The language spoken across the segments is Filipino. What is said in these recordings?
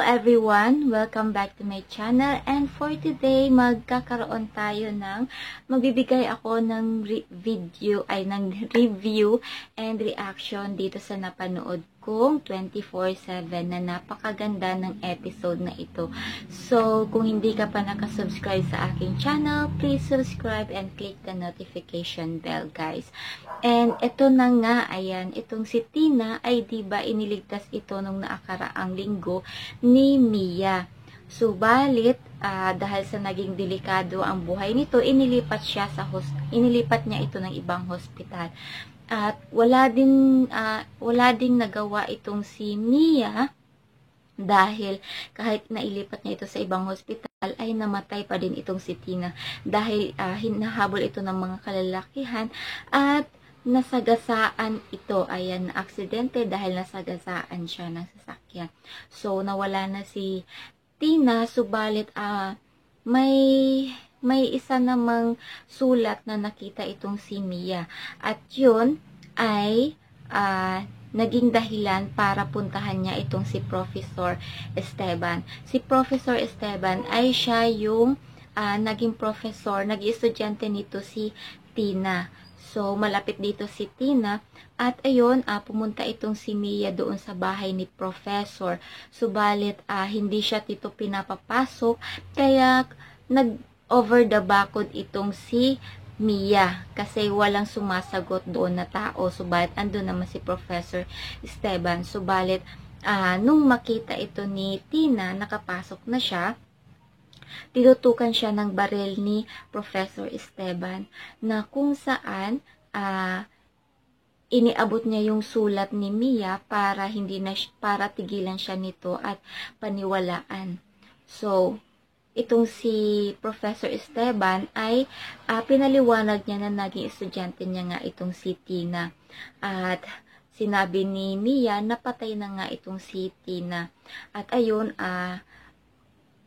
everyone! Welcome back to my channel, and for today magkakaroon tayo magbibigay ako ng review and reaction dito sa napanood kong 24/7 na napakaganda ng episode na ito. So, kung hindi ka pa nakasubscribe sa aking channel, please subscribe and click the notification bell, guys. And ito na nga, ayan, itong si Tina ay diba iniligtas ito nung naakaraang linggo ni Mia. Subalit, dahil sa naging delikado ang buhay nito, inilipat niya ito ng ibang hospital. At wala din nagawa itong si Mia dahil kahit nailipat niya ito sa ibang hospital ay namatay pa din itong si Tina dahil hinahabol ito ng mga kalalakihan at nasagasaan ito. Ayan, na aksidente dahil nasagasaan siya ng sasakyan. So, nawala na si Tina, subalit may isa namang sulat na nakita itong si Mia. At yun ay naging dahilan para puntahan niya itong si Professor Esteban. Si Professor Esteban ay siya yung naging professor, naging estudyante nito si Tina. So, malapit dito si Tina. At ayun, pumunta itong si Mia doon sa bahay ni Professor. Subalit, hindi siya dito pinapapasok. Kaya, over the bakod itong si Mia kasi walang sumasagot doon na tao. Subalit, andun naman si Professor Esteban. Subalit, nung makita ito ni Tina, nakapasok na siya, tinutukan siya ng baril ni Professor Esteban na kung saan iniabot niya yung sulat ni Mia para para tigilan siya nito at paniwalaan. So, itong si Professor Esteban ay pinaliwanag niya na naging estudyante niya nga itong si Tina. At sinabi ni Mia na patay na nga itong si Tina. At ayun,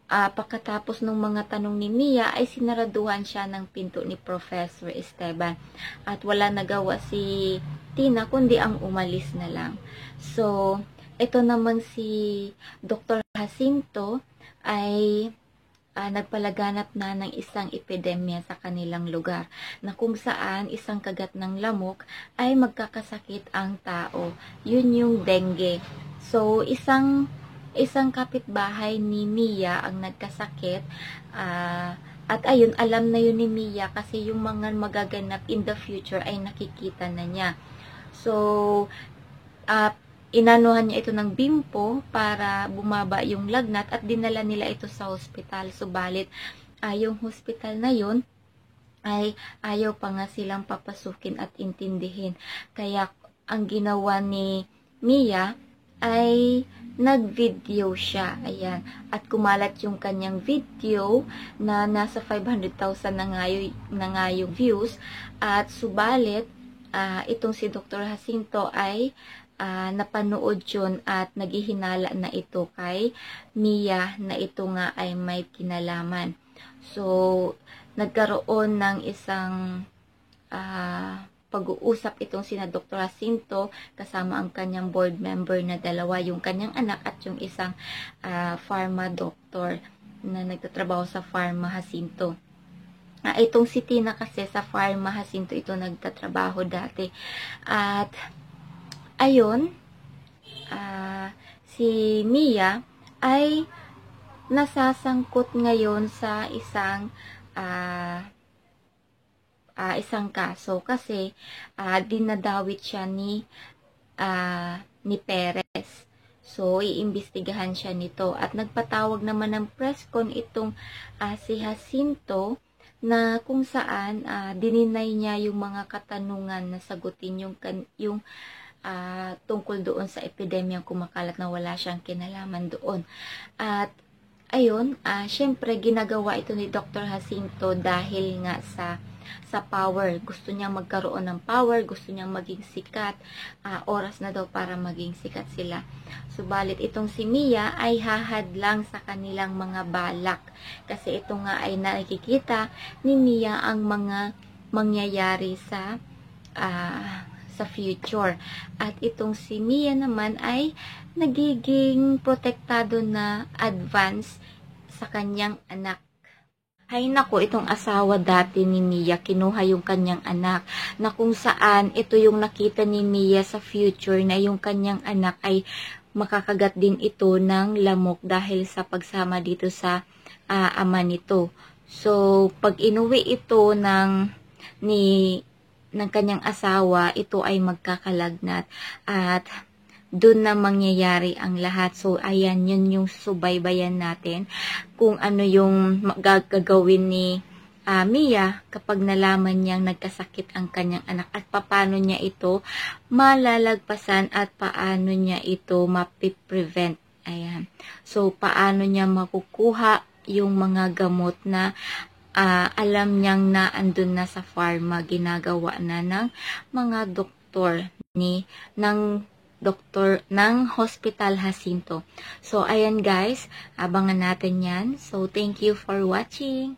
pagkatapos ng mga tanong ni Mia ay sinaraduhan siya ng pinto ni Professor Esteban. At wala nagawa si Tina kundi ang umalis na lang. So, ito naman si Dr. Jacinto ay nagpalaganap na ng isang epidemya sa kanilang lugar na kung saan isang kagat ng lamok ay magkakasakit ang tao. Yun yung dengue. So, isang kapitbahay ni Mia ang nagkasakit at ayun, alam na yun ni Mia kasi yung mga magaganap in the future ay nakikita na niya. So, inanuhan niya ito ng bimpo para bumaba yung lagnat at dinala nila ito sa hospital. Subalit, yung hospital na yun ay ayaw pa nga silang papasukin at intindihin. Kaya, ang ginawa ni Mia ay nag-video siya. Ayan. At kumalat yung kanyang video na nasa 500,000 na nga yung views. At subalit, itong si Dr. Jacinto ay napanood yun at naghihinala na ito kay Mia na ito nga ay may kinalaman. So, nagkaroon ng isang pag-uusap itong sina Dr. Jacinto kasama ang kanyang board member na dalawa, yung kanyang anak at yung isang pharma doctor na nagtatrabaho sa Pharma Jacinto. Itong si Tina kasi sa Pharma Jacinto ito nagtatrabaho dati. At ayun, si Mia ay nasasangkot ngayon sa isang kaso kasi dinadawit siya ni Perez. So, iimbestigahan siya nito. At nagpatawag naman ng press con itong si Jacinto na kung saan dininay niya yung mga katanungan na sagutin yung tungkol doon sa epidemyang kumakalat na wala siyang kinalaman doon. At ayun, syempre ginagawa ito ni Dr. Jacinto dahil nga sa power. Gusto niya magkaroon ng power, gusto niya maging sikat. Oras na daw para maging sikat sila. Subalit itong si Mia ay hahadlang sa kanilang mga balak. Kasi ito nga ay nakikita ni Mia ang mga mangyayari sa future. At itong si Mia naman ay nagiging protektado na advance sa kanyang anak. Hay nako, itong asawa dati ni Mia, kinuha yung kanyang anak, na kung saan ito yung nakita ni Mia sa future na yung kanyang anak ay makakagat din ito ng lamok dahil sa pagsama dito sa ama nito. So, pag inuwi ito ng kanyang asawa, ito ay magkakalagnat at doon na mangyayari ang lahat. So, ayan, yun yung subaybayan natin kung ano yung gagawin ni Mia kapag nalaman niyang nagkasakit ang kanyang anak at paano niya ito malalagpasan at paano niya ito mapiprevent. Ayan. So, paano niya makukuha yung mga gamot na alam niyang na andun na sa pharma, ginagawa na ng mga doktor ng Hospital Jacinto. So, ayan guys, abangan natin yan. So, thank you for watching.